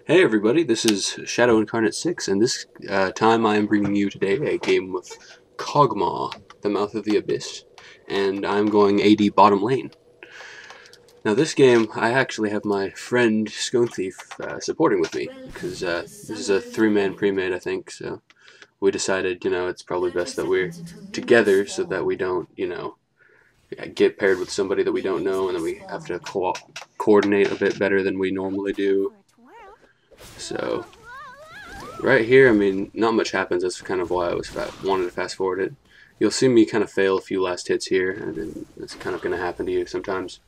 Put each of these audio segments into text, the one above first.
Hey everybody, this is Shadow Incarnate 6, and this time I am bringing you today a game of Kog'Maw, the Mouth of the Abyss, and I'm going AD bottom lane. Now this game, I actually have my friend Scone Thief supporting with me, because this is a three-man pre-made, I think, so we decided, it's probably best that we're together so that we don't, get paired with somebody that we don't know, and then we have to coordinate a bit better than we normally do. So right here, I mean, not much happens. That's kind of why I wanted to fast forward it. You'll see me kind of fail a few last hits here, and it's kind of going to happen to you sometimes.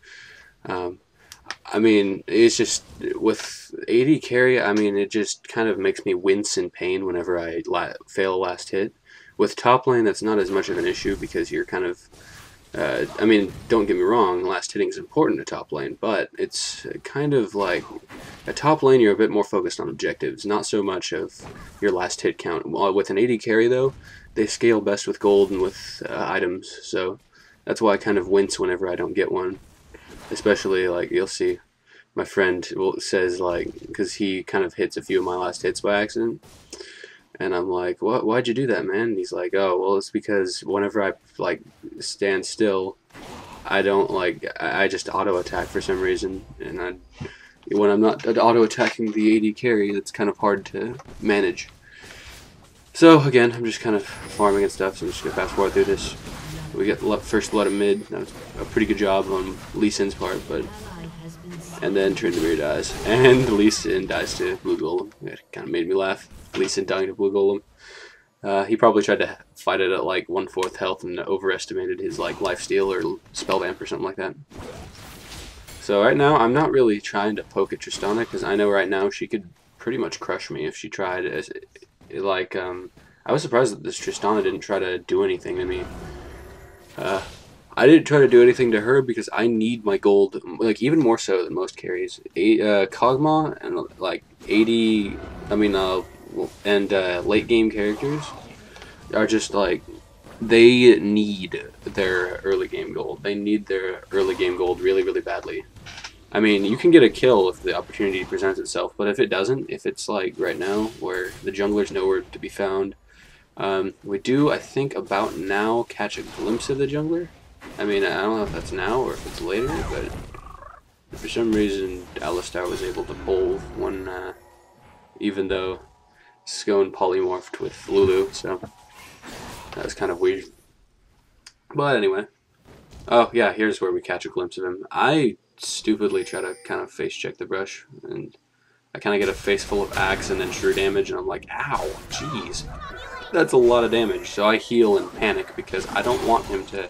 I mean, it's just with AD carry. I mean, it just kind of makes me wince in pain whenever I fail a last hit. With top lane, that's not as much of an issue because you're kind of I mean, don't get me wrong, last hitting is important to top lane, but it's kind of like at top lane you're a bit more focused on objectives, not so much of your last hit count. With an AD carry though, they scale best with gold and with items, so that's why I kind of wince whenever I don't get one. Especially, like, you'll see my friend says, like, because he kind of hits a few of my last hits by accident. And I'm like, what? Why'd you do that, man? And he's like, oh, well, it's because whenever I, like, stand still, I don't, like, I just auto-attack for some reason. And when I'm not auto-attacking the AD carry, it's kind of hard to manage. So, again, I'm just kind of farming and stuff, so I'm just going to fast forward through this. We get first blood at mid. That was a pretty good job on Lee Sin's part, but... And then Tryndamere dies. And Lee Sin dies to Blue Golem. It kind of made me laugh. Lee Sin dying to Blue Golem. He probably tried to fight it at like 1/4 health and overestimated his like lifesteal or spell vamp or something like that. So right now I'm not really trying to poke at Tristana because I know right now she could pretty much crush me if she tried. I was surprised that this Tristana didn't try to do anything to me. I didn't try to do anything to her because I need my gold, like even more so than most carries. Kog'Maw and like 80, late game characters are just like, they need their early game gold. They need their early game gold really, really badly. I mean, you can get a kill if the opportunity presents itself, but if it doesn't, if it's like right now where the jungler's nowhere to be found, we do, I think, about now catch a glimpse of the jungler. I mean, I don't know if that's now or if it's later, but for some reason, Alistar was able to pull one, even though Scone polymorphed with Lulu, so that was kind of weird. But anyway, oh yeah, here's where we catch a glimpse of him. I stupidly try to kind of face check the brush, and I kind of get a face full of axe and then true damage, and I'm like, ow, jeez. That's a lot of damage, so I heal and panic because I don't want him to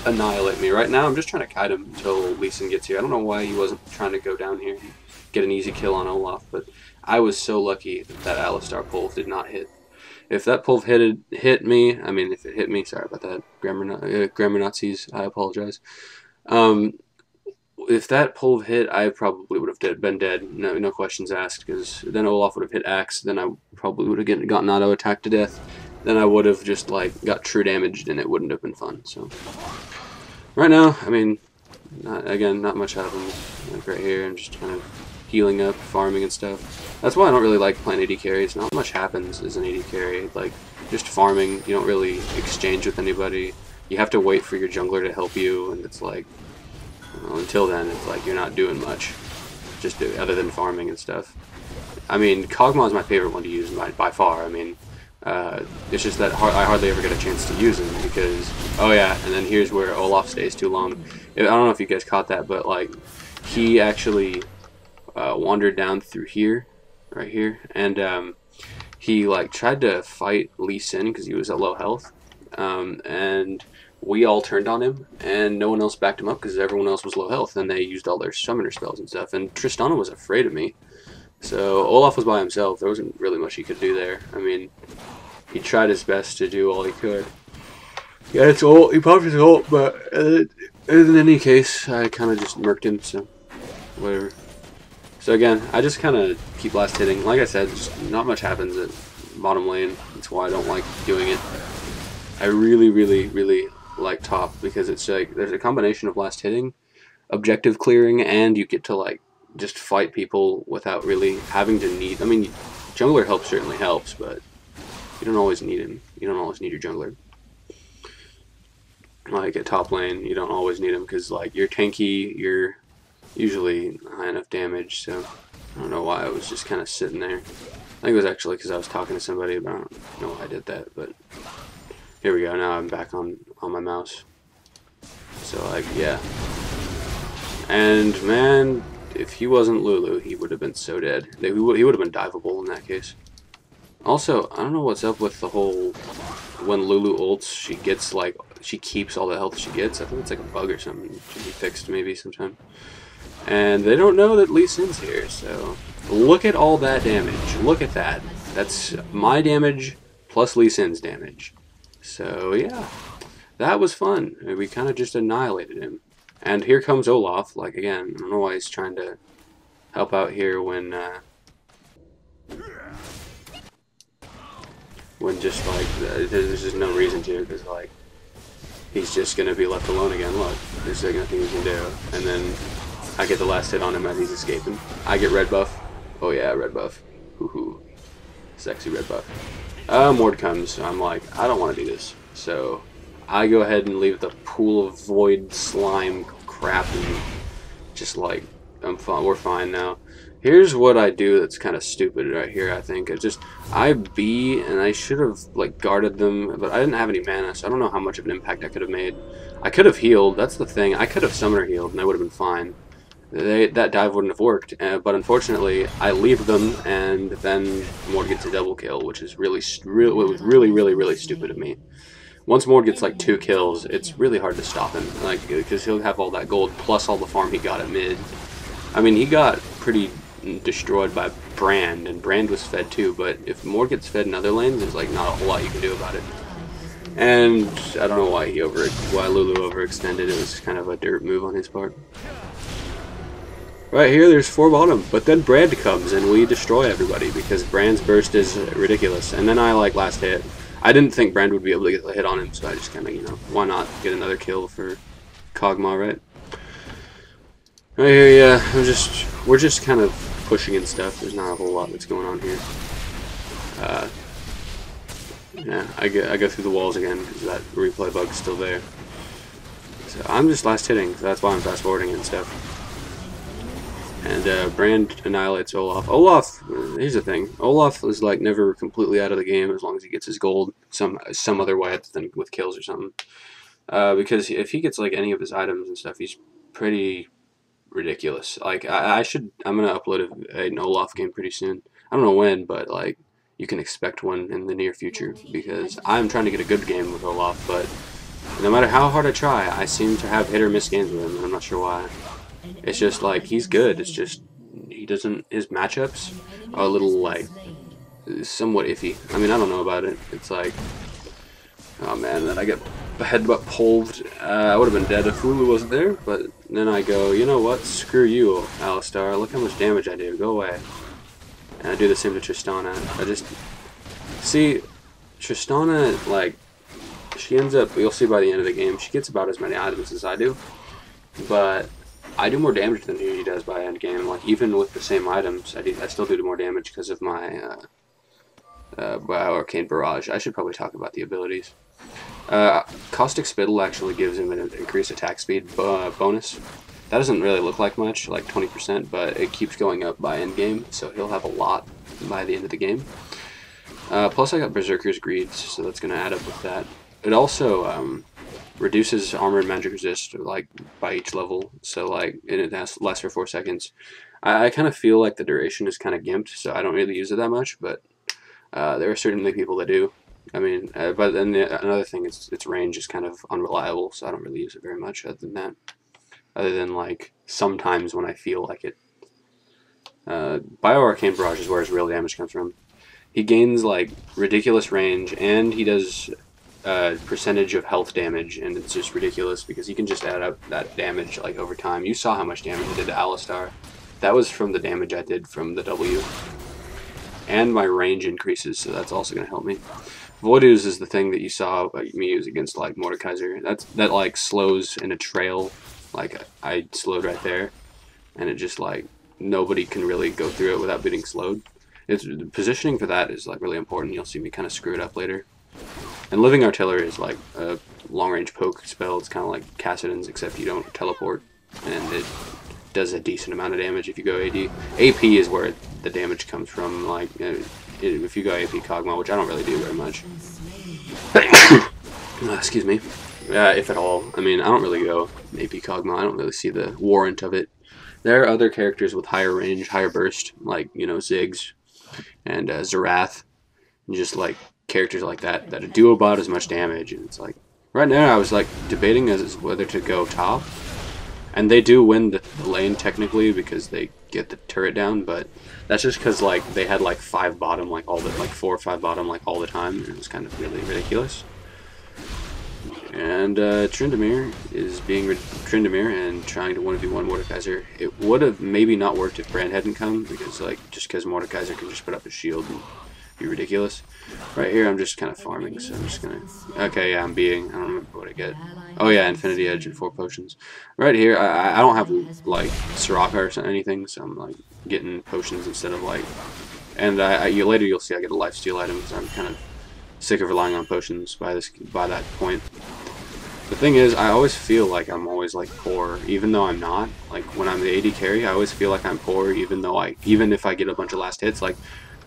annihilate me. Right now I'm just trying to kite him until Lee Sin gets here. I don't know why he wasn't trying to go down here and get an easy kill on Olaf, but I was so lucky that Alistar pull did not hit. If that pull hit me, I mean if it hit me, sorry about that, grammar Nazis, I apologize. If that pull hit, I probably would have been dead, no questions asked, because then Olaf would have hit axe, then I probably would have gotten auto attacked to death, then I would have just like got true damaged and it wouldn't have been fun. So right now, I mean, not much happens. Like right here, I'm just kind of healing up, farming and stuff. That's why I don't really like playing AD carries. Not much happens as an AD carry. Like just farming, you don't really exchange with anybody. You have to wait for your jungler to help you, and it's like, well, until then, it's like you're not doing much, just other than farming and stuff. I mean, Kog'Maw is my favorite one to use by far. I mean, it's just that I hardly ever get a chance to use him because, oh yeah, and then here's where Olaf stays too long. I don't know if you guys caught that, but like, he actually wandered down through here, right here, and he like tried to fight Lee Sin because he was at low health, and we all turned on him, and no one else backed him up because everyone else was low health, and they used all their summoner spells and stuff, and Tristana was afraid of me. So Olaf was by himself. There wasn't really much he could do there. I mean, he tried his best to do all he could. Yeah, it's ult. He popped his ult, but in any case, I kind of just merked him, so whatever. So again, I just kind of keep last hitting. Like I said, just not much happens at bottom lane. That's why I don't like doing it. I really, really, really like top because it's like there's a combination of last hitting, objective clearing, and you get to like just fight people without really having to need. I mean, jungler help certainly helps, but you don't always need him. You don't always need your jungler. Like at top lane, you don't always need him because like you're tanky, you're usually high enough damage. So I don't know why I was just kind of sitting there. I think it was actually because I was talking to somebody, but I don't know why I did that. But here we go. Now I'm back on my mouse. So like yeah. And man, if he wasn't Lulu, he would have been so dead. He would have been diveable in that case. Also, I don't know what's up with the whole when Lulu ults, she gets like she keeps all the health she gets. I think it's like a bug or something. It should be fixed maybe sometime. And they don't know that Lee Sin's here, so look at all that damage. Look at that. That's my damage plus Lee Sin's damage. So yeah, that was fun. We kind of just annihilated him. And here comes Olaf. Like again, I don't know why he's trying to help out here when just like there's just no reason to, because like he's just gonna be left alone again. Look, there's like nothing he can do. And then I get the last hit on him as he's escaping. I get red buff. Oh yeah, red buff. Hoo-hoo. Sexy red buff. Mord comes, so I'm like, I don't want to do this. So I go ahead and leave the pool of void slime crap and just like, I'm fine. We're fine now. Here's what I do that's kind of stupid right here, I think. I B, and I should have like guarded them, but I didn't have any mana, so I don't know how much of an impact I could have made. I could have healed, that's the thing. I could have summoner healed, and I would have been fine. That dive wouldn't have worked, but unfortunately, I leave them, and then Mord gets a double kill, which is really stupid of me. Once Mord gets like 2 kills, it's really hard to stop him, like because he'll have all that gold plus all the farm he got at mid. I mean, he got pretty destroyed by Brand, and Brand was fed too, but if Mord gets fed in other lanes, there's like not a whole lot you can do about it. And I don't know why why Lulu overextended. It was kind of a dirt move on his part. Right here, there's 4 bottom, but then Brand comes and we destroy everybody because Brand's burst is ridiculous. And then I like last hit. I didn't think Brand would be able to get the hit on him, so I just kind of, you know, why not get another kill for Kog'Maw, right? Right here, yeah, we're just kind of pushing and stuff. There's not a whole lot that's going on here. Yeah, I go through the walls again because that replay bug's still there. So I'm just last hitting, so that's why I'm fast forwarding and stuff. And Brand annihilates Olaf. Olaf, here's the thing. Olaf is like never completely out of the game as long as he gets his gold some other way than with kills or something. Because if he gets like any of his items and stuff, he's pretty ridiculous. Like I'm gonna upload an Olaf game pretty soon. I don't know when, but like you can expect one in the near future because I'm trying to get a good game with Olaf, but no matter how hard I try, I seem to have hit or miss games with him, and I'm not sure why. It's just like he's good. It's just his matchups are a little like somewhat iffy. I mean, I don't know about it. It's like, oh man, then I get headbutt pulled. I would have been dead if Lulu wasn't there, but then I go, you know what? Screw you, Alistar. Look how much damage I do. Go away. And I do the same to Tristana. See, Tristana, like, she ends up, you'll see by the end of the game, she gets about as many items as I do, but I do more damage than she does by end game. Like, even with the same items, I still do more damage because of my Arcane Barrage. I should probably talk about the abilities. Caustic Spittle actually gives him an increased attack speed bonus. That doesn't really look like much, like 20%, but it keeps going up by end game, so he'll have a lot by the end of the game. Plus I got Berzerkers Greed, so that's going to add up with that. It also reduces armor and magic resist like by each level, so like it lasts for 4 seconds. I kind of feel like the duration is kind of gimped, so I don't really use it that much, but there are certainly people that do. I mean, but then another thing is its range is kind of unreliable, so I don't really use it very much other than that. Other than like sometimes when I feel like it. Arcane Barrage is where his real damage comes from. He gains like ridiculous range, and he does percentage of health damage, and it's just ridiculous because you can just add up that damage like over time. You saw how much damage I did to Alistar. That was from the damage I did from the W. And my range increases, so that's also going to help me. Void Ooze is the thing that you saw me use against like Mordekaiser. That like slows in a trail. Like I slowed right there, and it just like nobody can really go through it without being slowed. It's positioning for that is like really important. You'll see me kind of screw it up later. And living artillery is like a long-range poke spell. It's kind of like Cassidon's, except you don't teleport, and it does a decent amount of damage if you go AD. AP is where the damage comes from. Like if you go AP Kog'Maw, which I don't really do very much. Excuse me. If at all. I mean, I don't really go AP Kog'Maw. I don't really see the warrant of it. There are other characters with higher range, higher burst, like, you know, Ziggs and Zerath, and just like characters like that that do about as much damage. And it's like, right now I was like debating as whether to go top, and they do win the lane technically because they get the turret down, but that's just because like they had like 5 bottom, like 4 or 5 bottom like all the time. It was kind of really ridiculous. And Tryndamere is being Tryndamere and trying to 1v1 Mordekaiser. It would have maybe not worked if Brand hadn't come, because like just because Mordekaiser can just put up a shield and be ridiculous. Right here I'm just kind of farming, so I'm just gonna. Okay, yeah, I'm being. I don't remember what I get. Oh yeah, Infinity Edge and 4 potions. Right here, I don't have like Soraka or anything, so I'm like getting potions instead of like. And later you'll see I get a lifesteal item, because I'm kind of sick of relying on potions by that point. The thing is, I always feel like I'm always like poor, even though I'm not. Like when I'm the AD carry, I always feel like I'm poor, even if I get a bunch of last hits. Like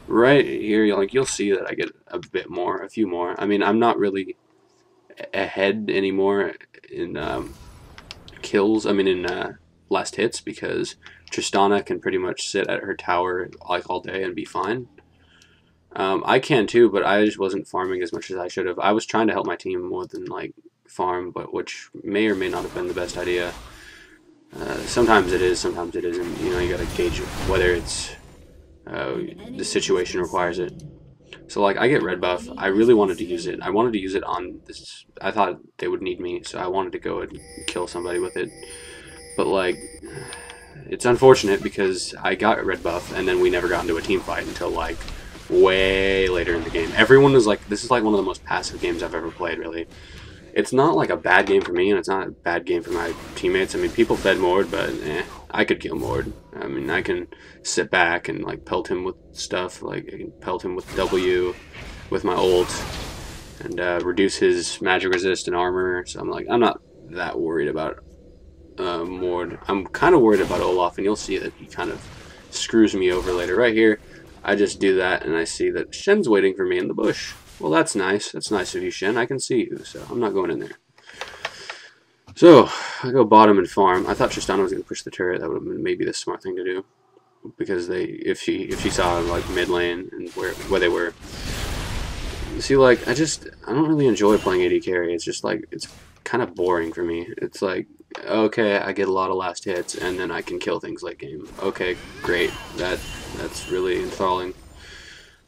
right here, you'll see that I get a bit more, a few more. I mean, I'm not really ahead anymore in kills. I mean, in last hits, because Tristana can pretty much sit at her tower like all day and be fine. I can too, but I just wasn't farming as much as I should have. I was trying to help my team more than like farm, but which may or may not have been the best idea. Sometimes it is, sometimes it isn't. You know, you gotta gauge whether it's the situation requires it. So like I get red buff. I really wanted to use it. I wanted to use it on this. I thought they would need me, so I wanted to go and kill somebody with it. But like, it's unfortunate because I got red buff and then we never got into a team fight until like way later in the game. Everyone was like, this is like one of the most passive games I've ever played, really. It's not like a bad game for me, and it's not a bad game for my teammates. I mean, people fed Mord, but I could kill Mord. I mean, I can sit back and like pelt him with stuff. Like I can pelt him with W, with my ult, and reduce his magic resist and armor. So I'm not that worried about Mord. I'm kind of worried about Olaf, and you'll see that he kind of screws me over later. Right here, I just do that, and I see that Shen's waiting for me in the bush. Well, that's nice. That's nice of you, Shen. I can see you, so I'm not going in there. So, I go bottom and farm. I thought Tristana was going to push the turret. That would have been maybe the smart thing to do. Because if she saw, like, mid lane and where they were. See, like, I don't really enjoy playing AD carry. It's just, like, it's kind of boring for me. It's like, okay, I get a lot of last hits, and then I can kill things late game. Okay, great. That's really enthralling.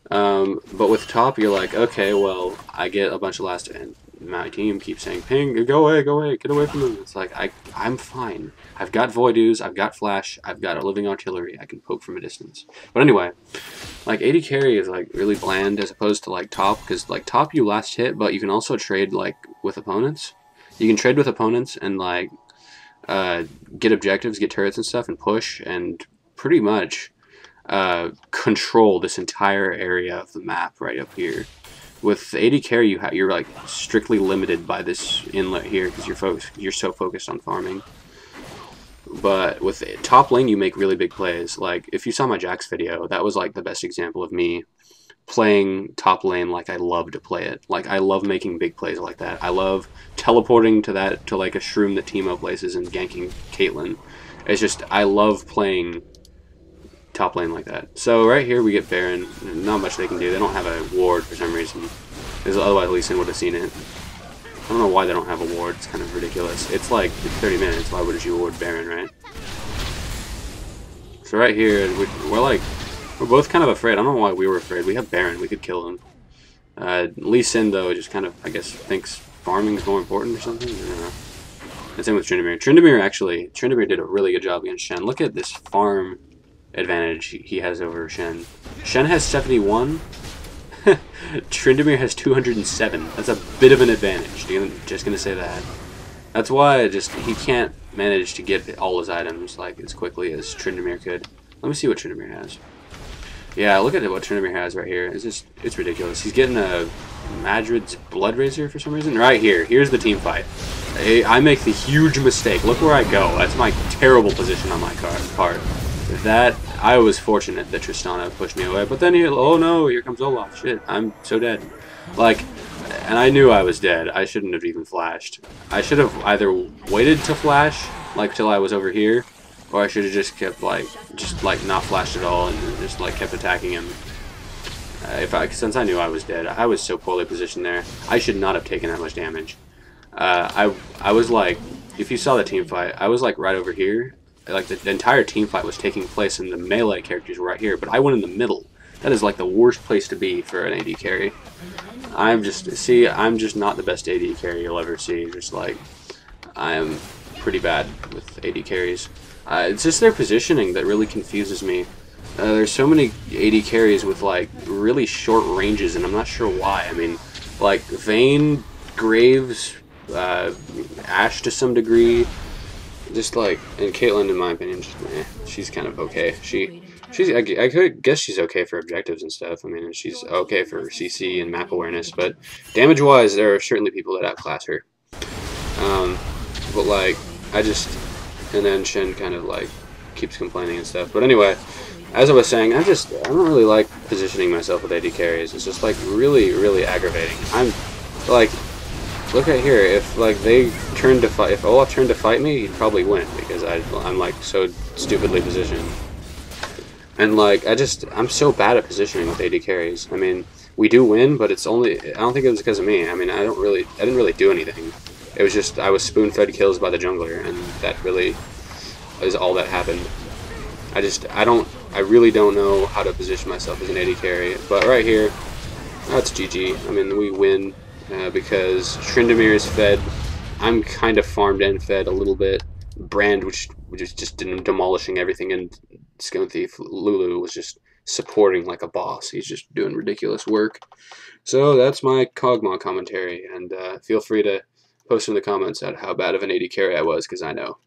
But with top, you're like, okay, well, I get a bunch of last, and my team keeps saying, ping, go away, get away from them. It's like, I'm fine. I've got Voidoo's, I've got Flash, I've got a living artillery, I can poke from a distance. But anyway, like, AD carry is, like, really bland as opposed to, like, top, because, like, top you last hit, but you can also trade, like, with opponents. You can trade with opponents and, like, get objectives, get turrets and stuff, and push, and pretty much control this entire area of the map right up here. With AD carry, you're like strictly limited by this inlet here because you're so focused on farming. But with top lane, you make really big plays. Like if you saw my Jax video, that was like the best example of me playing top lane like I love to play it. Like I love making big plays like that. I love teleporting to like a shroom that Teemo places and ganking Caitlyn. It's just I love playing top lane like that. So right here we get Baron. Not much they can do. They don't have a ward for some reason. Because otherwise Lee Sin would have seen it. I don't know why they don't have a ward. It's kind of ridiculous. It's like 30 minutes. Why would you ward Baron, right? So right here we're both kind of afraid. I don't know why we were afraid. We have Baron. We could kill him. Lee Sin though just kind of I guess thinks farming is more important or something. I don't know. And same with Tryndamere. Tryndamere did a really good job against Shen. Look at this farm advantage he has over Shen. Shen has 71. Tryndamere has 207. That's a bit of an advantage. Just gonna say that. That's why he can't manage to get all his items like as quickly as Tryndamere could. Let me see what Tryndamere has. Yeah, look at what Tryndamere has right here. It's ridiculous. He's getting a Madrid's Bloodthirster for some reason. Right here. Here's the team fight. I make the huge mistake. Look where I go. That's my terrible position on my card. That, I was fortunate that Tristana pushed me away. But then oh no, here comes Olaf. Shit, I'm so dead. Like, and I knew I was dead. I shouldn't have even flashed. I should have either waited to flash, like till I was over here, or I should have just kept like not flashed at all and just like kept attacking him. Since I knew I was dead, I was so poorly positioned there. I should not have taken that much damage. I was like, if you saw the team fight, I was like right over here. Like the entire team fight was taking place and the melee characters were right here, but I went in the middle. That is like the worst place to be for an AD carry. I'm just not the best AD carry you'll ever see. Just like, I am pretty bad with AD carries. It's just their positioning that really confuses me. There's so many AD carries with like really short ranges, and I'm not sure why. I mean, like Vayne, Graves, Ashe to some degree, just like, and Caitlyn, in my opinion, just she's kind of okay. I could guess she's okay for objectives and stuff. I mean, she's okay for CC and map awareness, but damage-wise, there are certainly people that outclass her. But like, and then Shen kind of like keeps complaining and stuff. But anyway, as I was saying, I don't really like positioning myself with AD carries. It's just like really, really aggravating. I'm like, look right here. If like if Olaf turned to fight me, he'd probably win because I'm like so stupidly positioned. And like I'm so bad at positioning with AD carries. I mean, we do win, but it's only, I don't think it was because of me. I mean, I didn't really do anything. It was just I was spoon-fed kills by the jungler, and that really is all that happened. I really don't know how to position myself as an AD carry. But right here, that's GG. I mean, we win because Tryndamere is fed. I'm kind of farmed and fed a little bit. Brand, which is just demolishing everything, and Skone Thief Lulu was just supporting like a boss. He's just doing ridiculous work. So that's my Kog'Maw commentary, and feel free to post in the comments at how bad of an AD carry I was, because I know.